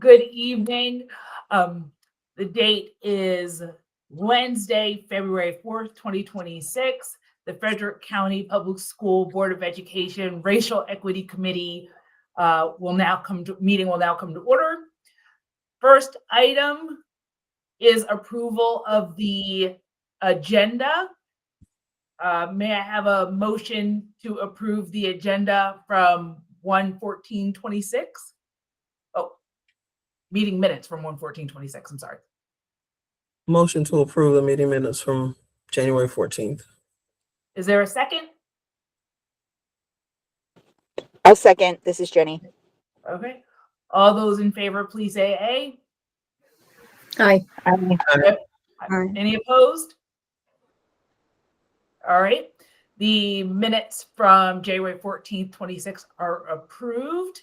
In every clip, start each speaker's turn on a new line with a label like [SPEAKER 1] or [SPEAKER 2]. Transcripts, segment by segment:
[SPEAKER 1] Good evening. The date is Wednesday, February 4th, 2026. The Frederick County Public School Board of Education Racial Equity Committee will now come to order. First item is approval of the agenda. May I have a motion to approve the agenda from 1/14/26? Oh, meeting minutes from 1/14/26, I'm sorry.
[SPEAKER 2] Motion to approve the meeting minutes from January 14th.
[SPEAKER 1] Is there a second?
[SPEAKER 3] I'll second. This is Jenny.
[SPEAKER 1] Okay. All those in favor, please say aye.
[SPEAKER 4] Aye.
[SPEAKER 1] Any opposed? All right. The minutes from January 14th, 26 are approved.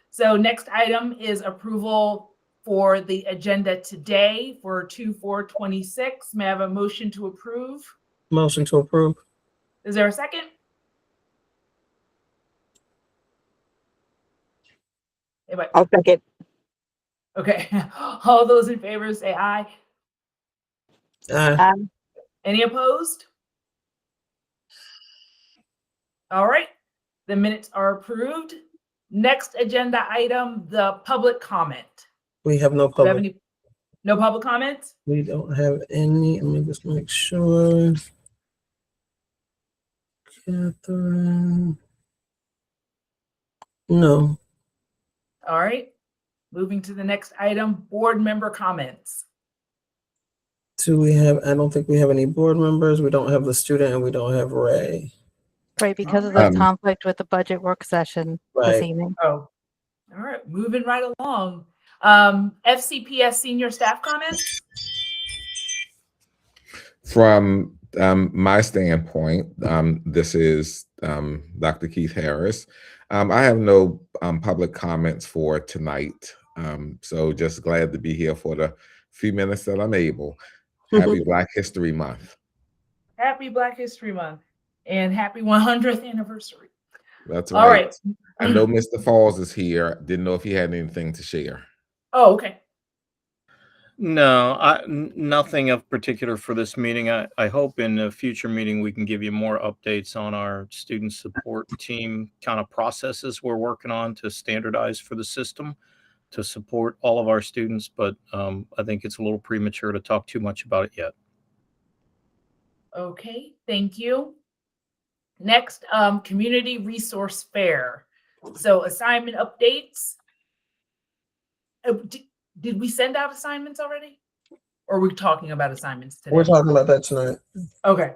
[SPEAKER 1] So next item is approval for the agenda today for 2/4/26. May I have a motion to approve?
[SPEAKER 2] Motion to approve.
[SPEAKER 1] Is there a second? Anybody?
[SPEAKER 3] I'll second.
[SPEAKER 1] Okay. All those in favor say aye.
[SPEAKER 2] Aye.
[SPEAKER 1] Any opposed? All right. The minutes are approved. Next agenda item, the public comment.
[SPEAKER 2] We have no
[SPEAKER 1] Do you have
[SPEAKER 2] public.
[SPEAKER 1] no public comments?
[SPEAKER 2] We don't have any. Let me just make sure. Catherine. No.
[SPEAKER 1] All right. Moving to the next item, board member comments.
[SPEAKER 2] Do we have, I don't think we have any board members. We don't have the student and we don't have Ray.
[SPEAKER 4] Right, because of the conflict with the budget work session this
[SPEAKER 2] Right.
[SPEAKER 4] evening.
[SPEAKER 1] Oh, all right. Moving right along. FCPS senior staff comments.
[SPEAKER 5] From my standpoint, this is Dr. Keith Harris. I have no public comments for tonight. So just glad to be here for the few minutes that I'm able. Happy Black History Month.
[SPEAKER 1] Happy Black History Month and happy 100th anniversary.
[SPEAKER 5] That's right.
[SPEAKER 1] All right.
[SPEAKER 5] I know Mr. Falls is here. Didn't know if he had anything to share.
[SPEAKER 1] Oh, okay.
[SPEAKER 6] No, nothing of particular for this meeting. I hope in a future meeting we can give you more updates on our student support team kind of processes we're working on to standardize for the system to support all of our students. But I think it's a little premature to talk too much about it yet.
[SPEAKER 1] Okay, thank you. Next, community resource fair. So assignment updates. Did we send out assignments already? Or are we talking about assignments today?
[SPEAKER 2] We're talking about that tonight.
[SPEAKER 1] Okay.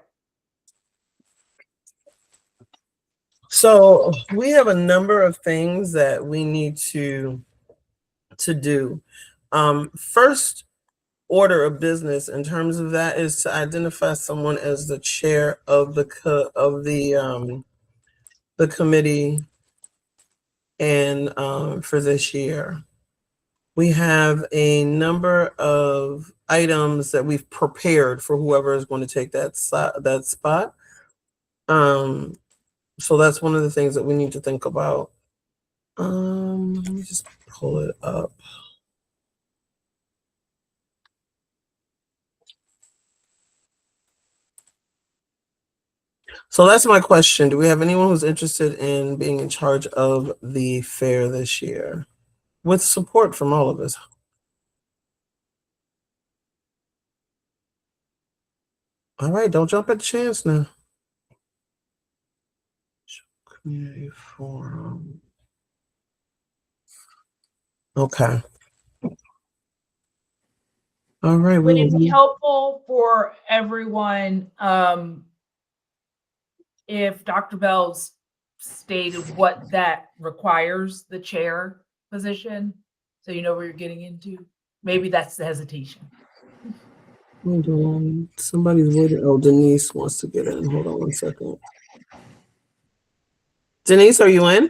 [SPEAKER 2] So we have a number of things that we need to do. First order of business in terms of that is to identify someone as the chair of the committee and for this year. We have a number of items that we've prepared for whoever is going to take that spot. So that's one of the things that we need to think about. Let me just pull it up. So that's my question. Do we have anyone who's interested in being in charge of the fair this year? With support from all of us. All right, don't jump at the chance now. Community forum. Okay. All right.
[SPEAKER 1] Would it be helpful for everyone if Dr. Bell's stated what that requires, the chair position, so you know where you're getting into? Maybe that's the hesitation.
[SPEAKER 2] Hold on. Somebody's waiting. Oh, Denise wants to get in. Hold on 1 second. Denise, are you in?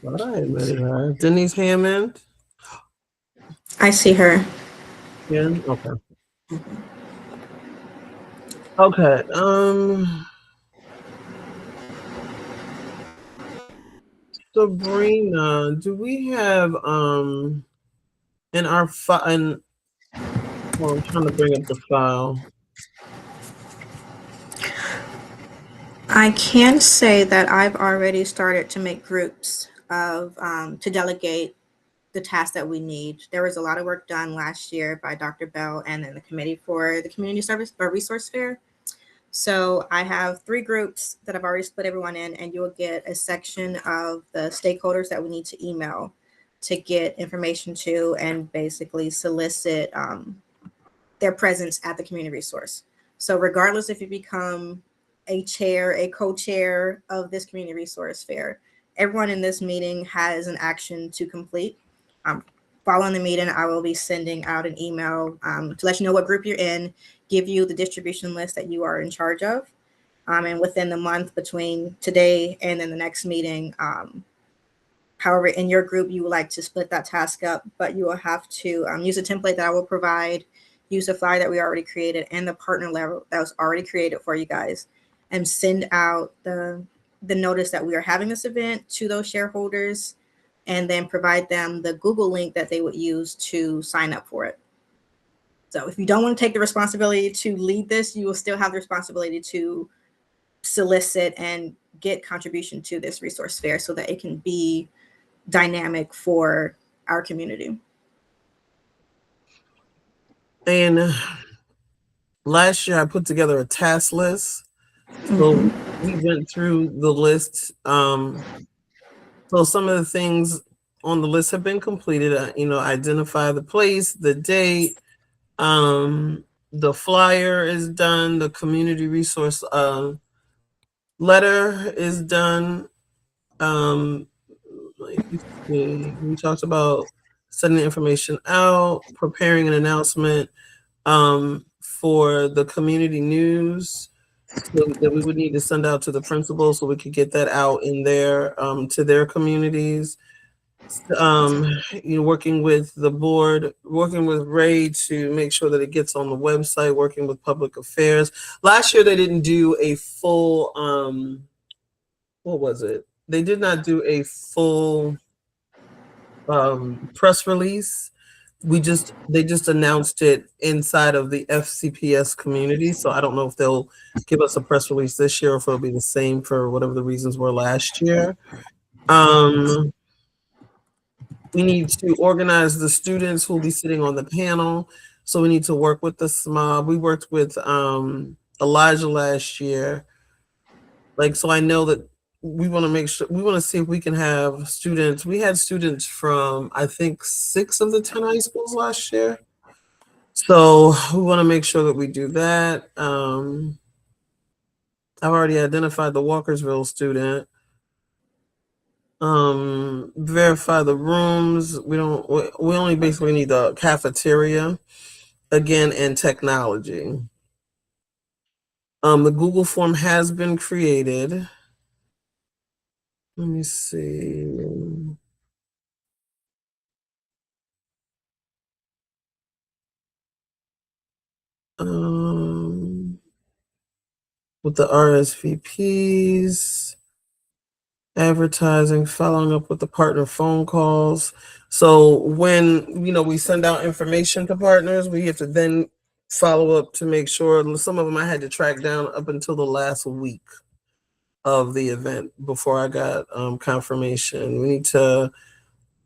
[SPEAKER 2] All right, Denise Hammond.
[SPEAKER 7] I see her.
[SPEAKER 2] Yeah. Okay. Okay. Sabrina, do we have in our file? Well, I'm trying to bring up the file.
[SPEAKER 7] I can say that I've already started to make groups of to delegate the tasks that we need. There was a lot of work done last year by Dr. Bell and then the committee for the community service or resource fair. So I have 3 groups that I've already split everyone in, and you'll get a section of the stakeholders that we need to email to get information to and basically solicit their presence at the community resource. So regardless if you become a chair, a co-chair of this community resource fair, everyone in this meeting has an action to complete. Following the meeting, I will be sending out an email to let you know what group you're in, give you the distribution list that you are in charge of. And within the month between today and then the next meeting, however, in your group, you would like to split that task up, but you will have to use a template that I will provide, use the flyer that we already created and the partner level that was already created for you guys, and send out the notice that we are having this event to those shareholders, and then provide them the Google link that they would use to sign up for it. So if you don't want to take the responsibility to lead this, you will still have the responsibility to solicit and get contribution to this resource fair so that it can be dynamic for our community.
[SPEAKER 2] And last year I put together a task list. So we went through the list. So some of the things on the list have been completed. Identify the place, the date, the flyer is done, the community resource letter is done. We talked about sending information out, preparing an announcement for the community news that we would need to send out to the principals so we could get that out in their to their communities. Working with the board, working with Ray to make sure that it gets on the website, working with public affairs. Last year they didn't do a full what was it? They did not do a full press release. They just announced it inside of the FCPS community. So I don't know if they'll give us a press release this year or if it'll be the same for whatever the reasons were last year. We need to organize the students who will be sitting on the panel. So we need to work with the SMOB. We worked with Elijah last year. So I know that we want to make sure, we want to see if we can have students. We had students from, I think, 6 of the 10 high schools last year. So we want to make sure that we do that. I've already identified the Walkersville student. Verify the rooms. We only basically need the cafeteria again and technology. The Google form has been created. Let me see. With the RSVPs, advertising, following up with the partner phone calls. So when, we send out information to partners, we have to then follow up to make sure. Some of them I had to track down up until the last week of the event before I got confirmation. We need to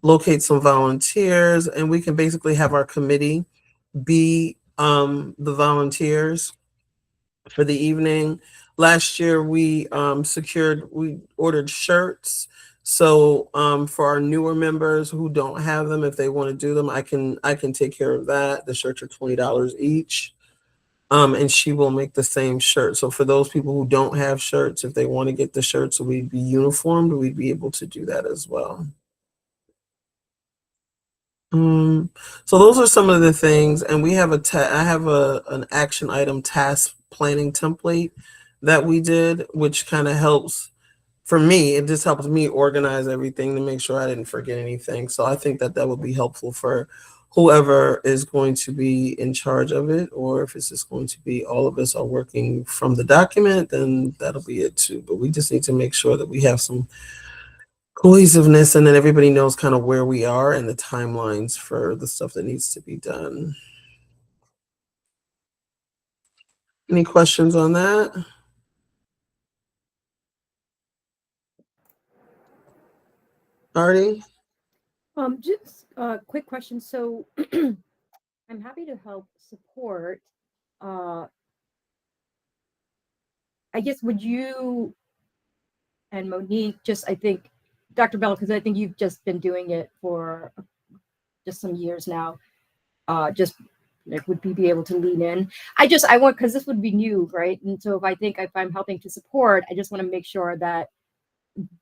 [SPEAKER 2] locate some volunteers, and we can basically have our committee be the volunteers for the evening. Last year we ordered shirts. So for our newer members who don't have them, if they want to do them, I can take care of that. The shirts are $20 each. And she will make the same shirt. So for those people who don't have shirts, if they want to get the shirts, so we'd be uniformed, we'd be able to do that as well. So those are some of the things, and we have I have an action item task planning template that we did, which kind of helps for me. It just helps me organize everything to make sure I didn't forget anything. So I think that would be helpful for whoever is going to be in charge of it, or if it's just going to be all of us are working from the document, then that'll be it too. But we just need to make sure that we have some cohesiveness, and then everybody knows kind of where we are and the timelines for the stuff that needs to be done. Any questions on that? Artie?
[SPEAKER 8] Just a quick question. So I'm happy to help support. I guess would you and Monique I think, Dr. Bell, because I think you've just been doing it for just some years now. Would we be able to lean in? I want, because this would be new, right? And so if I'm helping to support, I just want to make sure that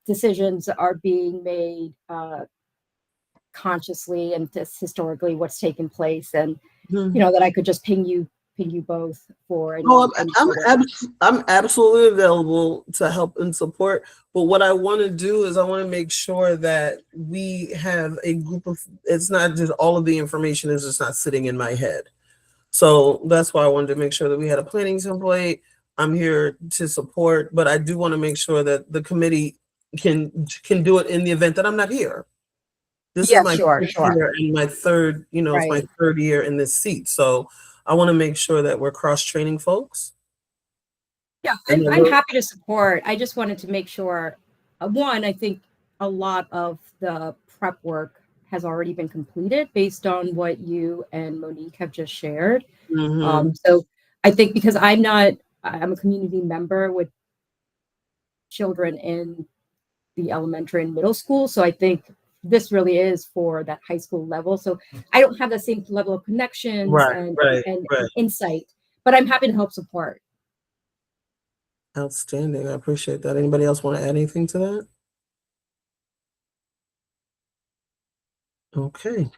[SPEAKER 8] decisions are being made consciously and just historically what's taken place, and that I could just ping you both for any,
[SPEAKER 2] I'm absolutely available to help and support, but what I want to do is I want to make sure that we have a group of, it's not just all of the information is just not sitting in my head. So that's why I wanted to make sure that we had a planning template. I'm here to support, but I do want to make sure that the committee can do it in the event that I'm not here. This is my year in my third, it's my third year in this seat. So I want to make sure that we're cross-training folks.
[SPEAKER 8] Yeah, I'm happy to support. I just wanted to make sure, one, I think a lot of the prep work has already been completed based on what you and Monique have just shared. So I think because I'm a community member with children in the elementary and middle school. So I think this really is for that high school level. So I don't have the same level of connections and insight, but I'm happy to help support.
[SPEAKER 2] Outstanding. I appreciate that. Anybody else want to add anything to that? Okay.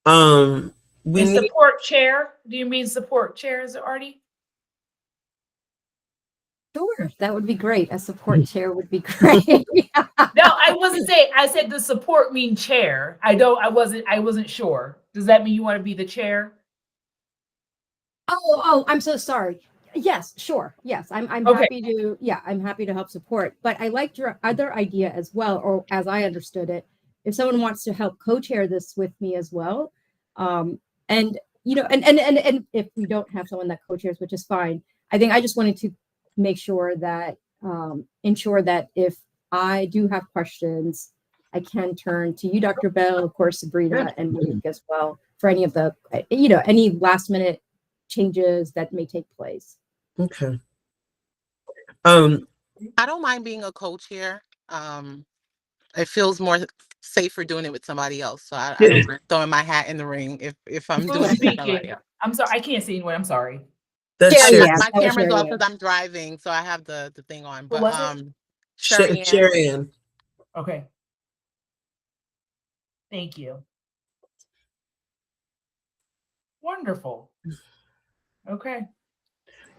[SPEAKER 1] Support chair. Do you mean support chair? Is it Artie?
[SPEAKER 8] Sure, that would be great. A support chair would be great.
[SPEAKER 1] No, I wasn't saying. I said the support mean chair. I wasn't sure. Does that mean you want to be the chair?
[SPEAKER 8] Oh, I'm so sorry. Yes, sure. Yes, I'm
[SPEAKER 1] Okay.
[SPEAKER 8] happy to. Yeah, I'm happy to help support. But I liked your other idea as well, or as I understood it, if someone wants to help co-chair this with me as well, and and if we don't have someone that co-chairs, which is fine. I think I just wanted to make sure that ensure that if I do have questions, I can turn to you, Dr. Bell, of course, Sabrina, and Monique as well for any of the any last minute changes that may take place.
[SPEAKER 2] Okay.
[SPEAKER 9] I don't mind being a co-chair. It feels more safer doing it with somebody else. So I don't mind throwing my hat in the ring if I'm doing it with somebody else.
[SPEAKER 1] I'm sorry, I can't see anyone. I'm sorry.
[SPEAKER 2] That's
[SPEAKER 9] My camera's off because I'm driving, so I have the thing on. But
[SPEAKER 2] Sherry Ann.
[SPEAKER 1] Okay. Thank you. Wonderful. Okay.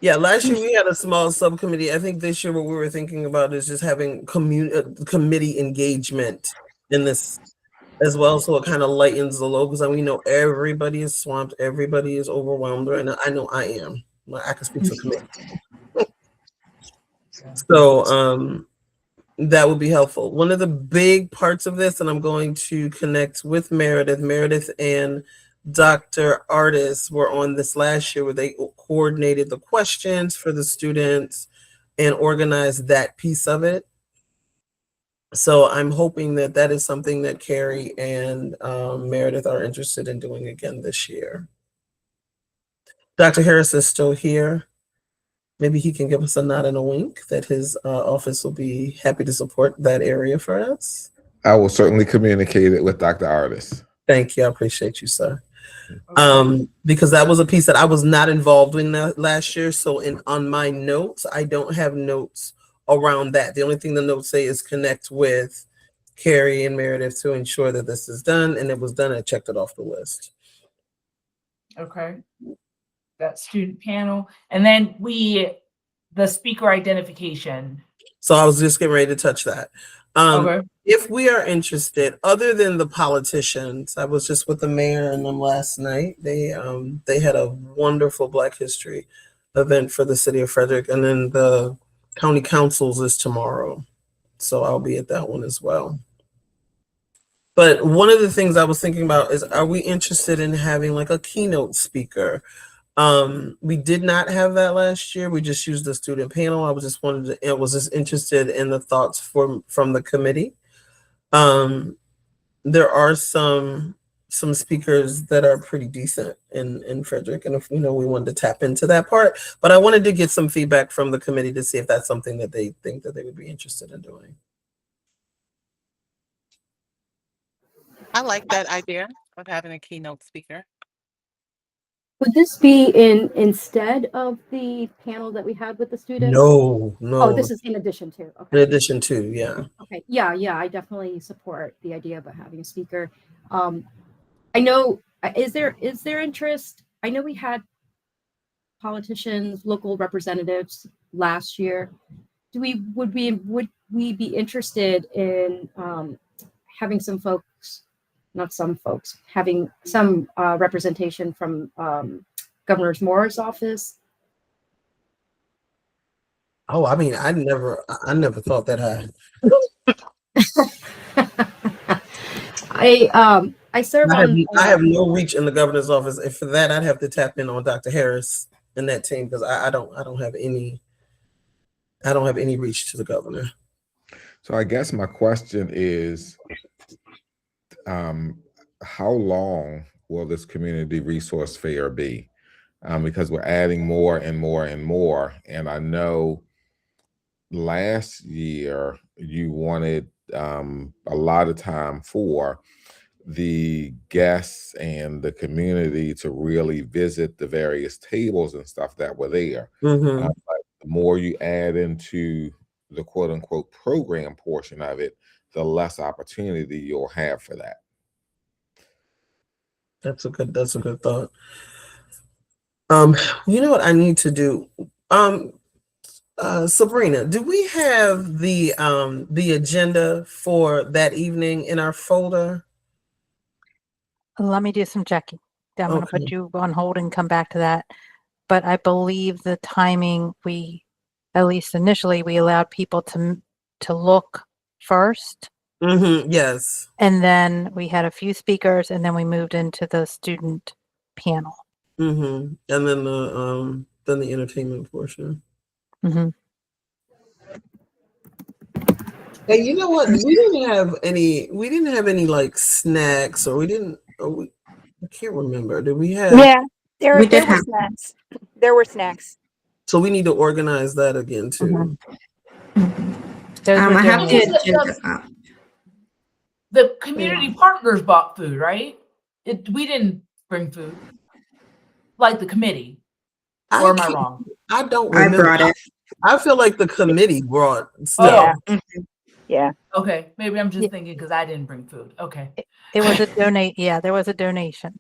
[SPEAKER 2] Yeah, last year we had a small subcommittee. I think this year what we were thinking about is just having committee engagement in this as well, so it kind of lightens the load, because we know everybody is swamped, everybody is overwhelmed right now. I know I am. I can speak to committee. So that would be helpful. One of the big parts of this, and I'm going to connect with Meredith and Dr. Artis were on this last year, where they coordinated the questions for the students and organized that piece of it. So I'm hoping that that is something that Carrie and Meredith are interested in doing again this year. Dr. Harris is still here. Maybe he can give us a nod and a wink that his office will be happy to support that area for us.
[SPEAKER 5] I will certainly communicate it with Dr. Artis.
[SPEAKER 2] Thank you. I appreciate you, sir. Because that was a piece that I was not involved in last year. So on my notes, I don't have notes around that. The only thing the notes say is connect with Carrie and Meredith to ensure that this is done. And it was done. I checked it off the list.
[SPEAKER 1] Okay. That student panel. And then the speaker identification.
[SPEAKER 2] So I was just getting ready to touch that.
[SPEAKER 1] Okay.
[SPEAKER 2] If we are interested, other than the politicians, I was just with the mayor and them last night. They had a wonderful Black History event for the city of Frederick, and then the county councils is tomorrow. so I'll be at that one as well. But one of the things I was thinking about is, are we interested in having like a keynote speaker? We did not have that last year. We just used the student panel. I was just interested in the thoughts from the committee. There are some speakers that are pretty decent in Frederick, and if we wanted to tap into that part, but I wanted to get some feedback from the committee to see if that's something that they think that they would be interested in doing.
[SPEAKER 9] I like that idea of having a keynote speaker.
[SPEAKER 8] Would this be instead of the panel that we had with the students?
[SPEAKER 2] No.
[SPEAKER 8] Oh, this is in addition to.
[SPEAKER 2] In
[SPEAKER 8] Okay.
[SPEAKER 2] addition to, yeah.
[SPEAKER 8] Okay. Yeah. I definitely support the idea of having a speaker. I know. Is there interest? I know we had politicians, local representatives last year. Would we be interested in having some folks? Not some folks, having some representation from Governor Moore's office.
[SPEAKER 2] Oh, I mean, I never thought that
[SPEAKER 8] I serve on.
[SPEAKER 2] I have no reach in the governor's office, and for that, I'd have to tap in on Dr. Harris and that team, because I don't have any reach to the governor.
[SPEAKER 5] So I guess my question is, how long will this community resource fair be? Because we're adding more and more and more. And I know last year you wanted a lot of time for the guests and the community to really visit the various tables and stuff that were there.
[SPEAKER 2] Mm-hmm.
[SPEAKER 5] But the more you add into the quote unquote program portion of it, the less opportunity you'll have for that.
[SPEAKER 2] That's a good thought. You know what I need to do? Sabrina, do we have the agenda for that evening in our folder?
[SPEAKER 4] Let me do some checking. I'm going to put you on hold and come back to that. But I believe the timing, at least initially, we allowed people to look first.
[SPEAKER 2] Mm-hmm. Yes.
[SPEAKER 4] And then we had a few speakers, and then we moved into the student panel.
[SPEAKER 2] Mm-hmm. And then the entertainment portion.
[SPEAKER 4] Mm-hmm.
[SPEAKER 2] Hey, you know what? We didn't have any like snacks, or I can't remember. Did we have?
[SPEAKER 3] Yeah, there
[SPEAKER 7] We did
[SPEAKER 3] were
[SPEAKER 7] have-
[SPEAKER 3] snacks. There were snacks.
[SPEAKER 2] So we need to organize that again too.
[SPEAKER 4] Those were
[SPEAKER 7] I have
[SPEAKER 4] donated.
[SPEAKER 7] the agenda up.
[SPEAKER 1] The community partners bought food, right? We didn't bring food, like the committee. Or am I wrong?
[SPEAKER 2] I don't
[SPEAKER 7] I
[SPEAKER 2] remember.
[SPEAKER 7] brought it.
[SPEAKER 2] I feel like the committee brought stuff.
[SPEAKER 3] Yeah. Mhm. Yeah.
[SPEAKER 1] Okay, maybe I'm just
[SPEAKER 4] Yeah.
[SPEAKER 1] thinking because I didn't bring food. Okay.
[SPEAKER 4] It was a donate. Yeah, there was a donation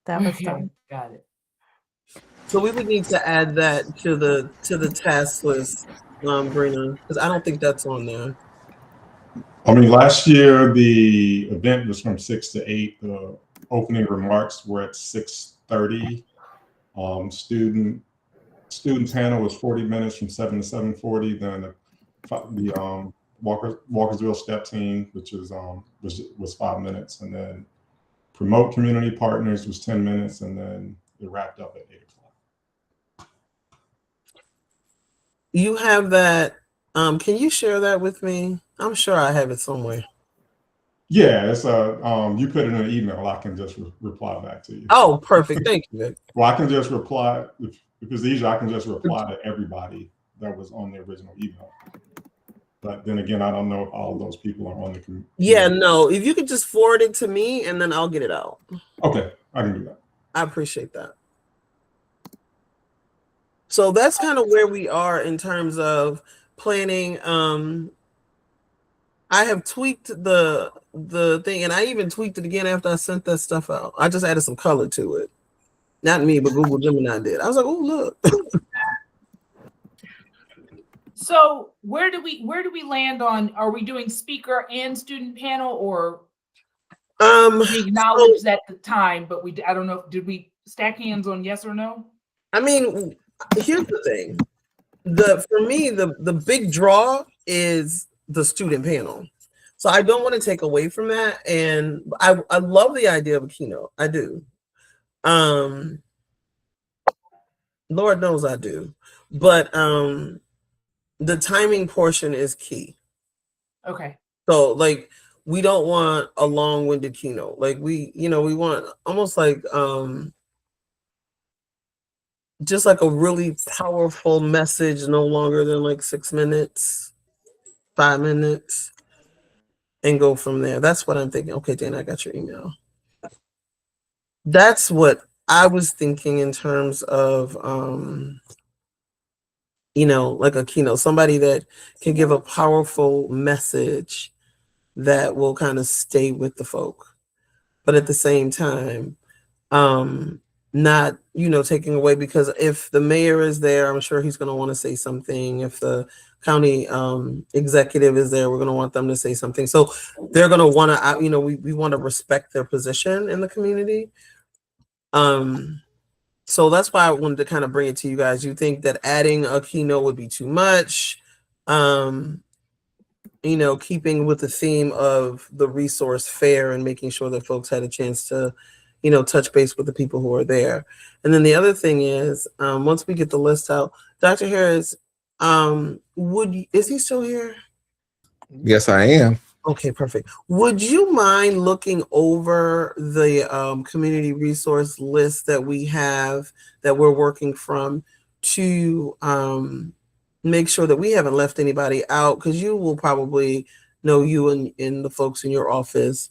[SPEAKER 4] that was
[SPEAKER 1] Okay,
[SPEAKER 4] done.
[SPEAKER 1] got it.
[SPEAKER 2] So we would need to add that to the task list, Brina, because I don't think that's on there.
[SPEAKER 10] I mean, last year the event was from 6 to 8. The opening remarks were at 6:30. Student panel was 40 minutes from 7 to 7:40. Then the Walkersville Step Team, which was 5 minutes, and then Promote Community Partners was 10 minutes, and then it wrapped up at 8 o'clock.
[SPEAKER 2] You have that. Can you share that with me? I'm sure I have it somewhere.
[SPEAKER 10] Yeah, it's you put it in an email. I can just reply back to you.
[SPEAKER 2] Oh, perfect. Thank you, Vic.
[SPEAKER 10] Well, I can just reply if it's easier. I can just reply to everybody that was on the original email. But then again, I don't know if all of those people are on the committee.
[SPEAKER 2] Yeah, no. If you could just forward it to me, and then I'll get it out.
[SPEAKER 10] Okay, I can do that.
[SPEAKER 2] I appreciate that. So that's kind of where we are in terms of planning. I have tweaked the thing, and I even tweaked it again after I sent that stuff out. I just added some color to it. Not me, but Google Gemini did. I was like, oh, look.
[SPEAKER 1] So where do we land on? Are we doing speaker and student panel, or we acknowledge that the time, but I don't know. Did we stack hands on yes or no?
[SPEAKER 2] I mean, here's the thing. For me, the big draw is the student panel. So I don't want to take away from that. And I love the idea of a keynote. I do. Lord knows I do. But the timing portion is key.
[SPEAKER 1] Okay.
[SPEAKER 2] So like we don't want a long-winded keynote. Like we want almost like just like a really powerful message, no longer than like 6 minutes, 5 minutes, and go from there. That's what I'm thinking. Okay, Dana, I got your email. That's what I was thinking in terms of like a keynote, somebody that can give a powerful message that will kind of stay with the folk, but at the same time, not, taking away, because if the mayor is there, I'm sure he's going to want to say something. If the county executive is there, we're going to want them to say something. So they're going to want to, we want to respect their position in the community. So that's why I wanted to kind of bring it to you guys. You think that adding a keynote would be too much? Keeping with the theme of the resource fair and making sure that folks had a chance to, touch base with the people who are there. And then the other thing is, once we get the list out, Dr. Harris, is he still here?
[SPEAKER 5] Yes, I am.
[SPEAKER 2] Okay, perfect. Would you mind looking over the community resource list that we have, that we're working from, to make sure that we haven't left anybody out? Because you will probably know you and the folks in your office.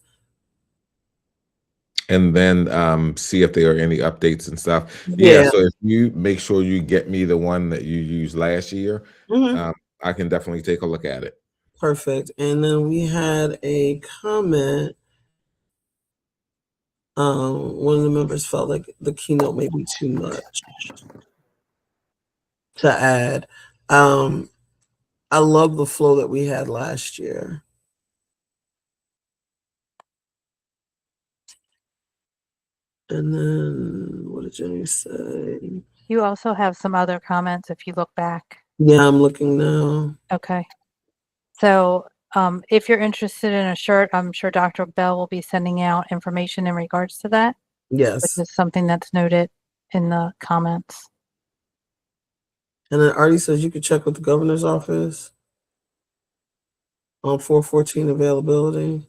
[SPEAKER 5] And then see if there are any updates and stuff.
[SPEAKER 2] Yeah.
[SPEAKER 5] Yeah, so if you make sure you get me the one that you used last year,
[SPEAKER 2] Mhm.
[SPEAKER 5] I can definitely take a look at it.
[SPEAKER 2] Perfect. And then we had a comment. One of the members felt like the keynote may be too much to add. I love the flow that we had last year. And then what did Jenny say?
[SPEAKER 4] You also have some other comments if you look back.
[SPEAKER 2] Yeah, I'm looking now.
[SPEAKER 4] Okay. So if you're interested in a shirt, I'm sure Dr. Bell will be sending out information in regards to that,
[SPEAKER 2] Yes.
[SPEAKER 4] which is something that's noted in the comments.
[SPEAKER 2] And then Artie says you could check with the governor's office on 4/14 availability.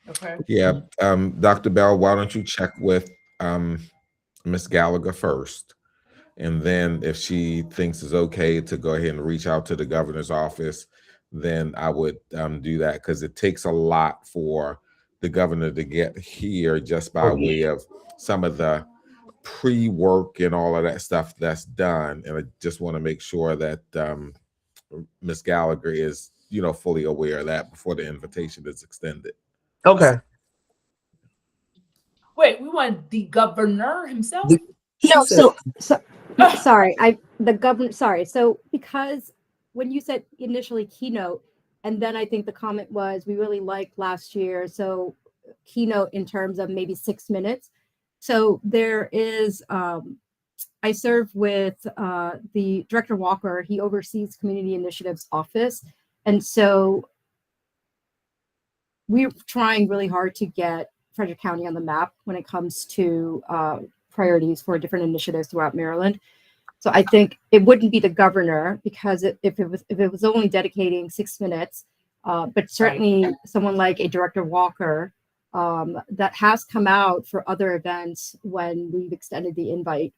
[SPEAKER 1] Okay.
[SPEAKER 5] Yeah, Dr. Bell, why don't you check with Ms. Gallagher first? And then if she thinks it's okay to go ahead and reach out to the governor's office, then I would do that, because it takes a lot for the governor to get here just by way of some of the pre-work and all of that stuff that's done. And I just want to make sure that Ms. Gallagher is, fully aware of that before the invitation is extended.
[SPEAKER 2] Okay.
[SPEAKER 1] Wait, we want the governor himself?
[SPEAKER 8] No,
[SPEAKER 2] said-
[SPEAKER 8] sorry, sorry. So because when you said initially keynote, and then I think the comment was we really liked last year, so keynote in terms of maybe 6 minutes. So there is, I serve with the Director Walker. He oversees Community Initiatives Office. And so we're trying really hard to get Frederick County on the map when it comes to priorities for different initiatives throughout Maryland. So I think it wouldn't be the governor, because if it was only dedicating 6 minutes, but certainly someone like a Director Walker that has come out for other events when we've extended the invite.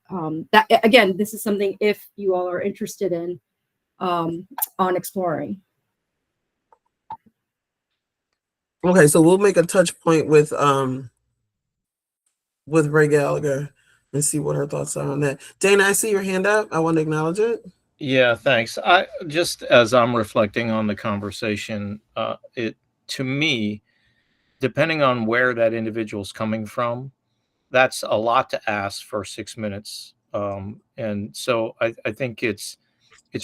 [SPEAKER 8] That again, this is something if you all are interested in on exploring.
[SPEAKER 2] Okay, so we'll make a touch point with Ray Gallagher and see what her thoughts are on that. Dana, I see your hand up. I want to acknowledge it.
[SPEAKER 6] Yeah, thanks. I just, as I'm reflecting on the conversation, to me, depending on where that individual's coming from, that's a lot to ask for 6 minutes. And so I think it's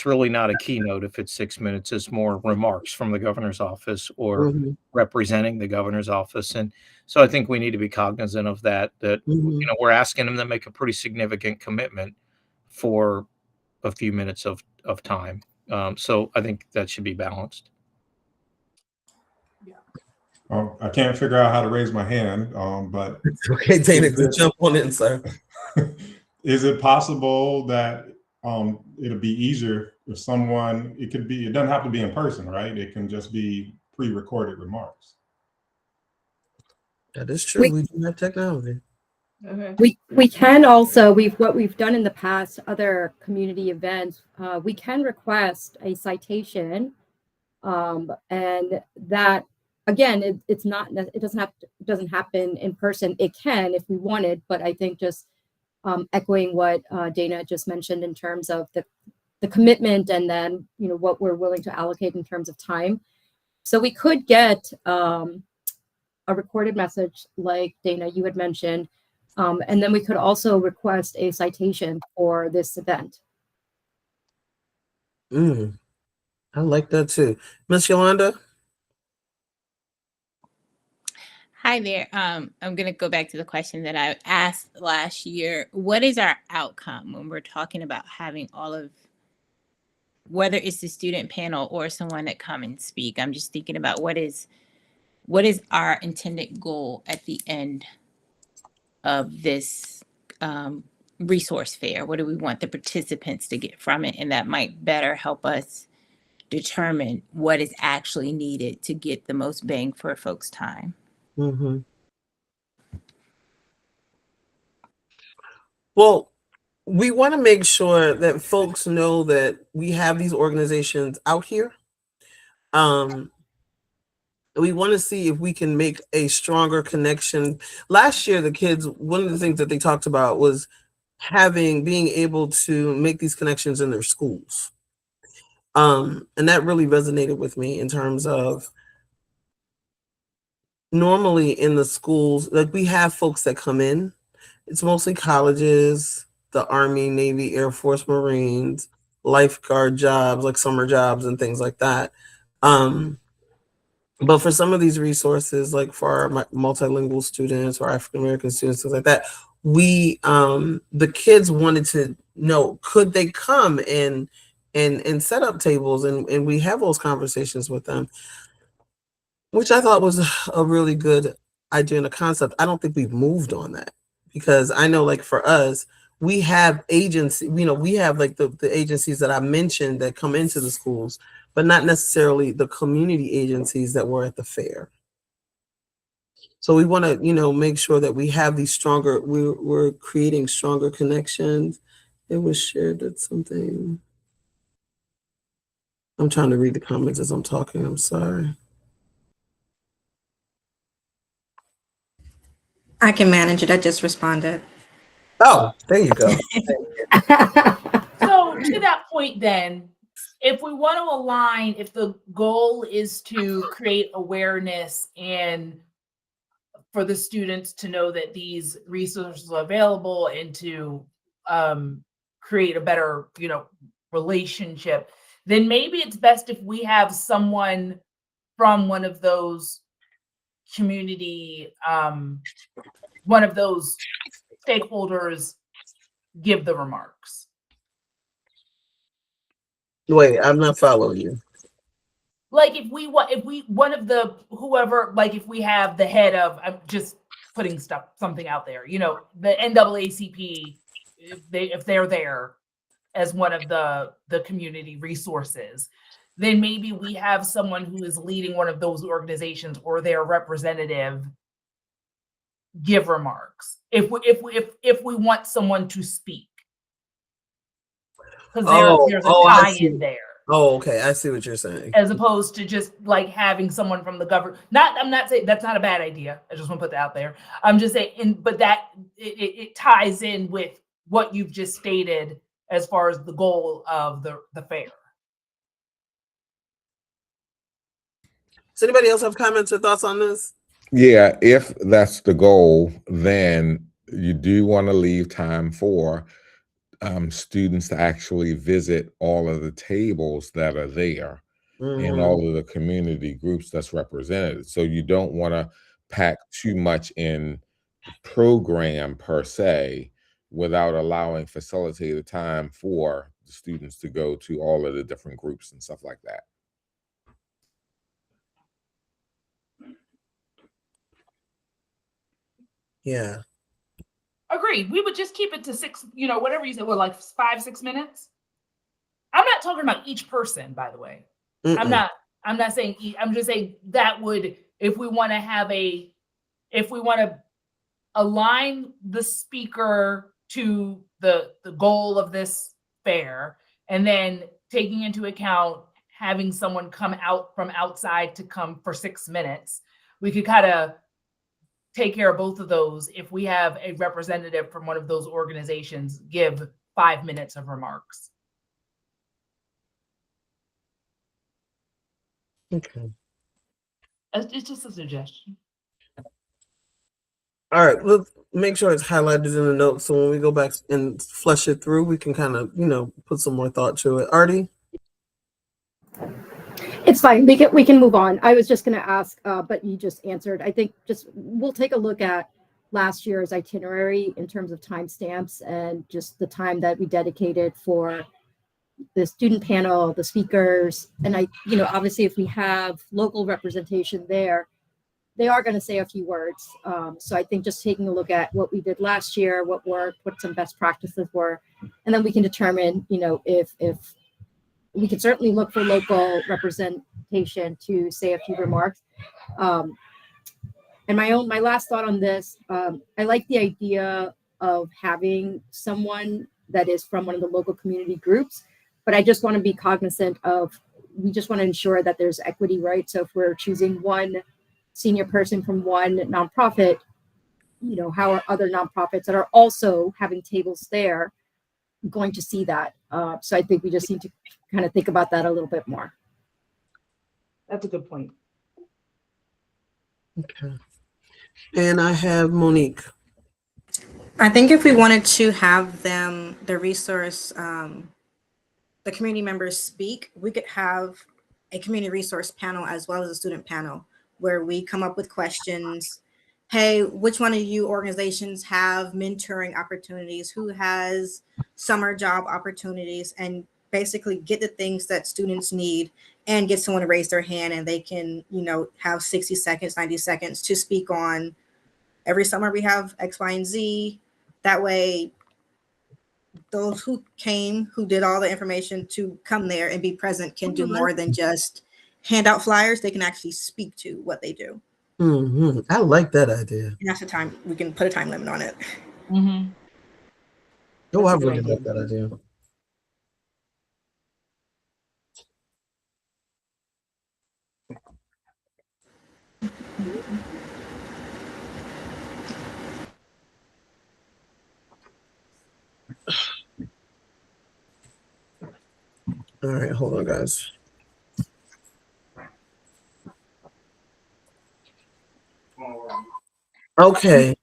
[SPEAKER 6] really not a keynote if it's 6 minutes. It's more remarks from the governor's office or representing the governor's office. And so I think we need to be cognizant of that, we're asking them to make a pretty significant commitment for a few minutes of time. So I think that should be balanced.
[SPEAKER 10] I can't figure out how to raise my hand, but
[SPEAKER 2] Okay, Dana, jump on in, sir.
[SPEAKER 10] is it possible that it'll be easier if someone, it doesn't have to be in person, right? It can just be pre-recorded remarks.
[SPEAKER 2] That is true. We do have technology.
[SPEAKER 8] We can also, what we've done in the past, other community events, we can request a citation, and that, again, it doesn't happen in person. It can if we wanted, but I think just echoing what Dana just mentioned in terms of the commitment, and then what we're willing to allocate in terms of time. So we could get a recorded message like Dana you had mentioned, and then we could also request a citation for this event.
[SPEAKER 2] I like that too. Miss Yolanda?
[SPEAKER 11] Hi there. I'm going to go back to the question that I asked last year. What is our outcome when we're talking about having all of, whether it's the student panel or someone that come and speak? I'm just thinking about what is our intended goal at the end of this resource fair? What do we want the participants to get from it? And that might better help us determine what is actually needed to get the most bang for folks' time.
[SPEAKER 2] Well, we want to make sure that folks know that we have these organizations out here. We want to see if we can make a stronger connection. Last year, the kids, one of the things that they talked about was being able to make these connections in their schools. And that really resonated with me in terms of, normally in the schools, like, we have folks that come in. It's mostly colleges, the Army, Navy, Air Force, Marines, lifeguard jobs, like summer jobs and things like that. But for some of these resources, like for our multilingual students or African American students, things like that, the kids wanted to know, could they come and set up tables, and we have those conversations with them, which I thought was a really good idea and a concept. I don't think we've moved on that, because I know, like, for us, we have agency, we have like the agencies that I mentioned that come into the schools, but not necessarily the community agencies that were at the fair. So we want to, make sure that we have these stronger, we're creating stronger connections. It was shared at something. I'm trying to read the comments as I'm talking. I'm sorry.
[SPEAKER 7] I can manage it. I just responded.
[SPEAKER 2] Oh, there you go.
[SPEAKER 1] So to that point, then, if we want to align, if the goal is to create awareness and for the students to know that these resources are available, and to create a better, relationship, then maybe it's best if we have someone from one of those community, one of those stakeholders give the remarks.
[SPEAKER 2] Wait, I'm not following you.
[SPEAKER 1] Like, if we one of the, whoever, like, if we have the head of, I'm just putting something out there, the NAACP, if they're there as one of the community resources, then maybe we have someone who is leading one of those organizations or their representative give remarks if we want someone to speak, because there's a tie-in there.
[SPEAKER 2] Oh, okay, I see what you're saying.
[SPEAKER 1] As opposed to just like having someone from the government. I'm not saying that's not a bad idea. I just want to put that out there. I'm just saying, but that it ties in with what you've just stated as far as the goal of the fair.
[SPEAKER 2] Does anybody else have comments or thoughts on this?
[SPEAKER 5] Yeah, if that's the goal, then you do want to leave time for students to actually visit all of the tables that are there and all of the community groups that's represented. So you don't want to pack too much in the program per se without allowing facilitated time for the students to go to all of the different groups and stuff like that.
[SPEAKER 2] Yeah.
[SPEAKER 1] Agreed. We would just keep it to 6, whatever you said, well, like 5, 6 minutes. I'm not talking about each person, by the way. I'm not saying, I'm just saying that would, if we want to align the speaker to the goal of this fair, and then taking into account having someone come out from outside to come for 6 minutes, we could kind of take care of both of those. If we have a representative from one of those organizations give 5 minutes of remarks.
[SPEAKER 2] Okay.
[SPEAKER 1] It's just a suggestion.
[SPEAKER 2] All right. Let's make sure it's highlighted in the notes. So when we go back and flush it through, we can kind of, put some more thought to it. Artie?
[SPEAKER 8] It's fine. We can move on. I was just going to ask, but you just answered. I think we'll take a look at last year's itinerary in terms of timestamps and just the time that we dedicated for the student panel, the speakers. And obviously if we have local representation there, they are going to say a few words. So I think just taking a look at what we did last year, what worked, what some best practices were, and then we can determine, if we can certainly look for local representation to say a few remarks. And my last thought on this, I like the idea of having someone that is from one of the local community groups, but I just want to be cognizant of, we just want to ensure that there's equity, right? So if we're choosing one senior person from one nonprofit, how are other nonprofits that are also having tables there going to see that? So I think we just need to kind of think about that a little bit more.
[SPEAKER 1] That's a good point.
[SPEAKER 2] Okay. And I have Monique.
[SPEAKER 7] I think if we wanted to have the resource, the community members speak, we could have a community resource panel as well as a student panel where we come up with questions. Hey, which one of you organizations have mentoring opportunities? Who has summer job opportunities? And basically get the things that students need and get someone to raise their hand, and they can, have 60 seconds, 90 seconds to speak on every summer we have X, Y, and Z. That way, those who came, who did all the information to come there and be present can do more than just hand out flyers. They can actually speak to what they do.
[SPEAKER 2] Mm-hmm. I like that idea.
[SPEAKER 7] And that's the time, we can put a time limit on it.
[SPEAKER 1] Mm-hmm.
[SPEAKER 2] Oh, I
[SPEAKER 1] That's a good
[SPEAKER 2] really
[SPEAKER 1] idea.
[SPEAKER 2] like that idea. All right, hold on, guys. Okay.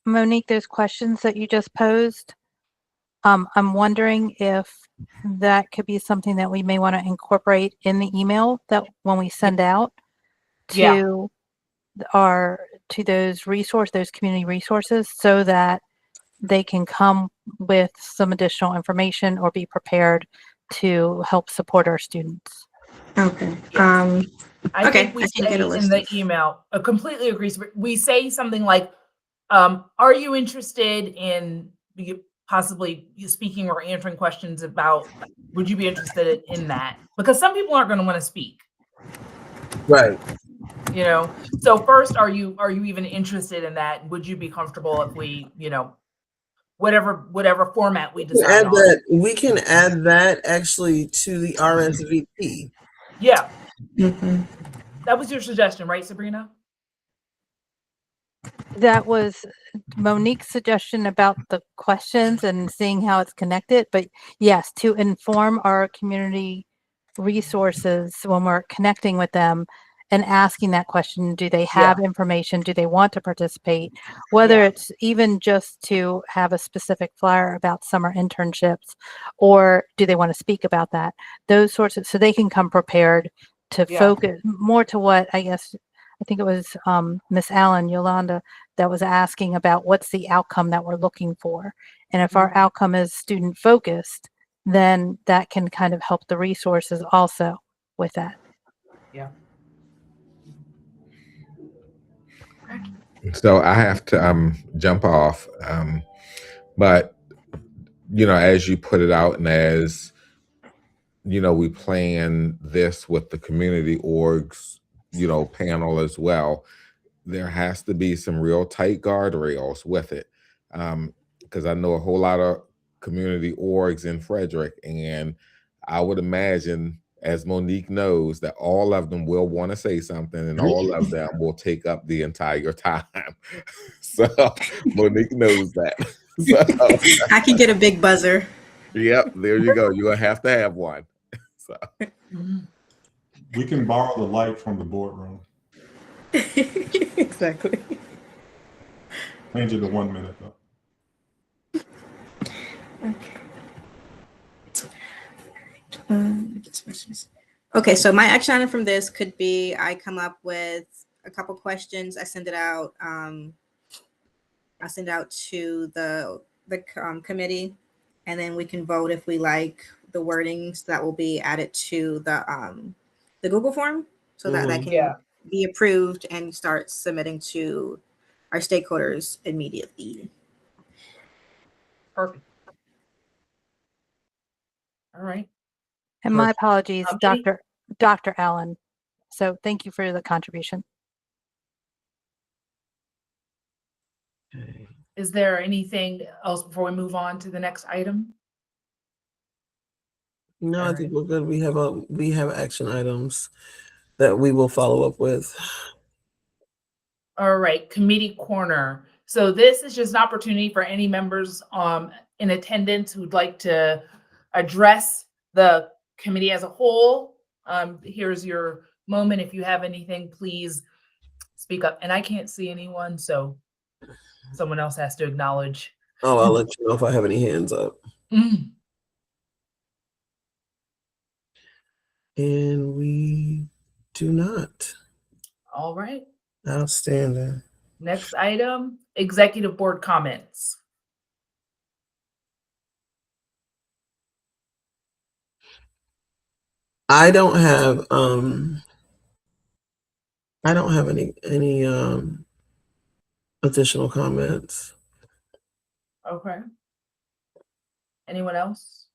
[SPEAKER 4] Monique, those questions that you just posed, I'm wondering if that could be something that we may want to incorporate in the email that when we send out to those community resources, so that they can come with some additional information or be prepared to help support our students.
[SPEAKER 7] Okay.
[SPEAKER 1] I
[SPEAKER 7] Okay,
[SPEAKER 1] think we
[SPEAKER 7] I can get a
[SPEAKER 1] say in
[SPEAKER 7] list
[SPEAKER 1] the email, completely agrees. We say something like, are you interested in possibly speaking or answering questions about, would you be interested in that? Because some people aren't going to want to speak.
[SPEAKER 2] Right.
[SPEAKER 1] So first, are you even interested in that? Would you be comfortable if we, whatever format we decide on?
[SPEAKER 2] We can add that actually to the RSVP.
[SPEAKER 1] Yeah.
[SPEAKER 7] Mm-hmm.
[SPEAKER 1] That was your suggestion, right, Sabrina?
[SPEAKER 4] That was Monique's suggestion about the questions and seeing how it's connected. But yes, to inform our community resources when we're connecting with them and asking that question, do they have information? Do they want to participate? Whether it's even just to have a specific flyer about summer internships, or do they want to speak about that? Those sorts of, so they can come prepared to focus more to what I think it was Miss Allen, Yolanda, that was asking about what's the outcome that we're looking for. And if our outcome is student focused, then that can kind of help the resources also with that.
[SPEAKER 1] Yeah.
[SPEAKER 5] So I have to jump off. But as you put it out, and as we plan this with the community orgs, panel as well, there has to be some real tight guardrails with it. Because I know a whole lot of community orgs in Frederick, and I would imagine, as Monique knows, that all of them will want to say something, and all of them will take up the entire time. So Monique knows that. So,
[SPEAKER 7] I can get a big buzzer.
[SPEAKER 5] yep, there you go. You're gonna have to have one. So
[SPEAKER 10] We can borrow the light from the boardroom.
[SPEAKER 7] Exactly.
[SPEAKER 10] Change it to 1 minute though.
[SPEAKER 7] Okay, so my action item from this could be I come up with a couple questions. I send it out. I send it out to the committee, and then we can vote if we like the wordings that will be added to the Google form, so that that can be approved and start submitting to our stakeholders immediately.
[SPEAKER 1] Perfect. All right.
[SPEAKER 4] And my apologies,
[SPEAKER 1] Katie?
[SPEAKER 4] Dr. Allen. So thank you for the contribution.
[SPEAKER 2] Okay.
[SPEAKER 1] Is there anything else before we move on to the next item?
[SPEAKER 2] No, I think we're good. We have action items that we will follow up with.
[SPEAKER 1] All right, committee corner. So this is just an opportunity for any members in attendance who'd like to address the committee as a whole. Here's your moment. If you have anything, please speak up. And I can't see anyone, so someone else has to acknowledge.
[SPEAKER 2] Oh, I'll let you know if I have any hands up. And we do not.
[SPEAKER 1] All right.
[SPEAKER 2] Outstanding.
[SPEAKER 1] Next item, executive board comments.
[SPEAKER 2] I don't have any additional comments.
[SPEAKER 1] Okay. Anyone else?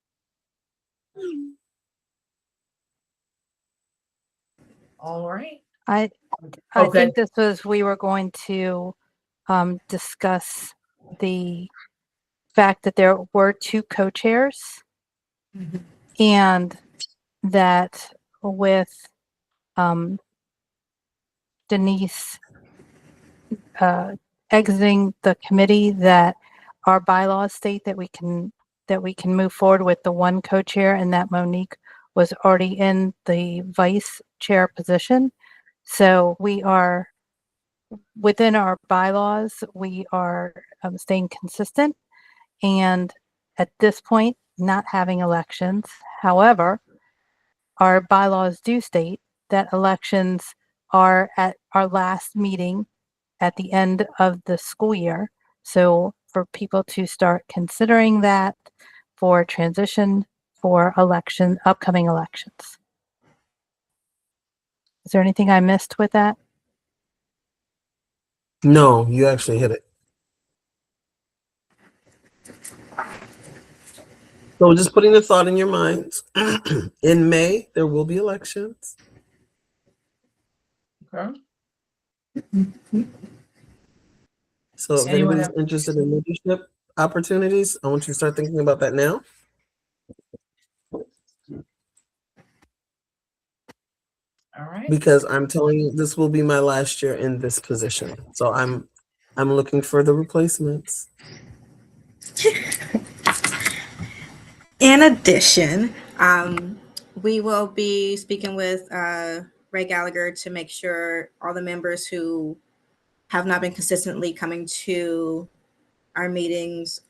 [SPEAKER 1] All right.
[SPEAKER 4] I
[SPEAKER 1] Okay.
[SPEAKER 4] think this was, we were going to discuss the fact that there were 2 co-chairs, and that with Denise exiting the committee, that our bylaws state that we can move forward with the 1 co-chair, and that Monique was already in the vice chair position. So we are, within our bylaws, we are staying consistent, and at this point, not having elections. However, our bylaws do state that elections are at our last meeting at the end of the school year. So for people to start considering that for transition for upcoming elections. Is there anything I missed with that?
[SPEAKER 2] No, you actually hit it. So just putting the thought in your minds. In May, there will be elections.
[SPEAKER 1] Okay.
[SPEAKER 2] So if
[SPEAKER 1] Anyone
[SPEAKER 2] anybody's
[SPEAKER 1] else?
[SPEAKER 2] interested in leadership opportunities, I want you to start thinking about that now.
[SPEAKER 1] All right.
[SPEAKER 2] Because I'm telling you, this will be my last year in this position. So I'm looking for the replacements.
[SPEAKER 7] In addition, we will be speaking with Ray Gallagher to make sure all the members who have not been consistently coming to our meetings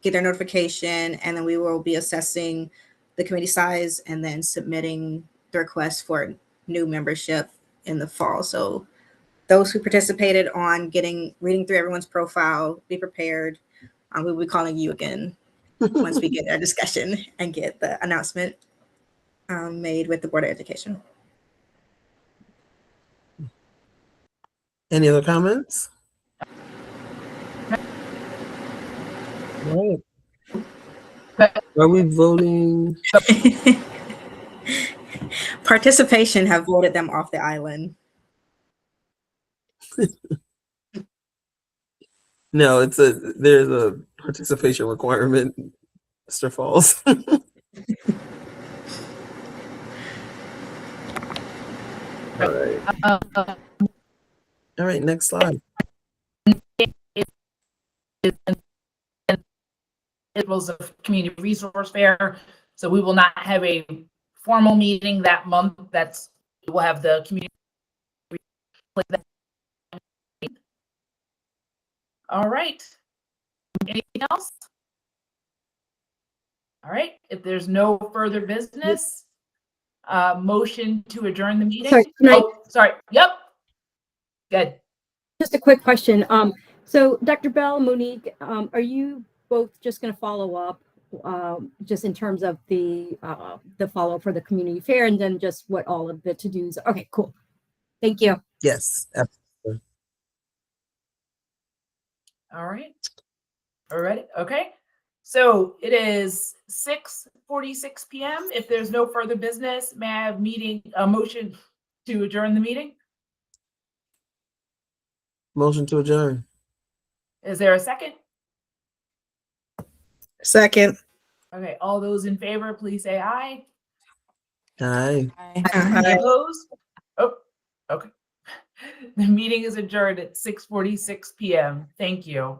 [SPEAKER 7] get their notification, and then we will be assessing the committee size and then submitting the request for new membership in the fall. So those who participated on reading through everyone's profile, be prepared. We will be calling you again once we get our discussion and get the announcement made with the Board of Education.
[SPEAKER 2] Any other comments? All right. Are we voting?
[SPEAKER 7] Participation have voted them off the island.
[SPEAKER 2] No, there's a participation requirement, Mr. Falls. All right. All right, next slide.
[SPEAKER 1] It was a community resource fair, so we will not have a formal meeting that month. We'll have the community. All right. Anything else? All right. If there's no further business, motion to adjourn the meeting.
[SPEAKER 8] Sorry, can I-
[SPEAKER 1] Oh, sorry. Yep. Good.
[SPEAKER 8] Just a quick question. So Dr. Bell, Monique, are you both just going to follow up just in terms of the follow for the community fair and then just what all of the to-dos? Okay, cool. Thank you.
[SPEAKER 2] Yes, absolutely.
[SPEAKER 1] All right. All right. Okay. So it is 6:46 p.m. If there's no further business, may I have a motion to adjourn the meeting?
[SPEAKER 2] Motion to adjourn.
[SPEAKER 1] Is there a second?
[SPEAKER 3] Second.
[SPEAKER 1] Okay. All those in favor, please say aye.
[SPEAKER 2] Aye.
[SPEAKER 1] Any opposed? Oh, okay. The meeting is adjourned at 6:46 p.m. Thank you.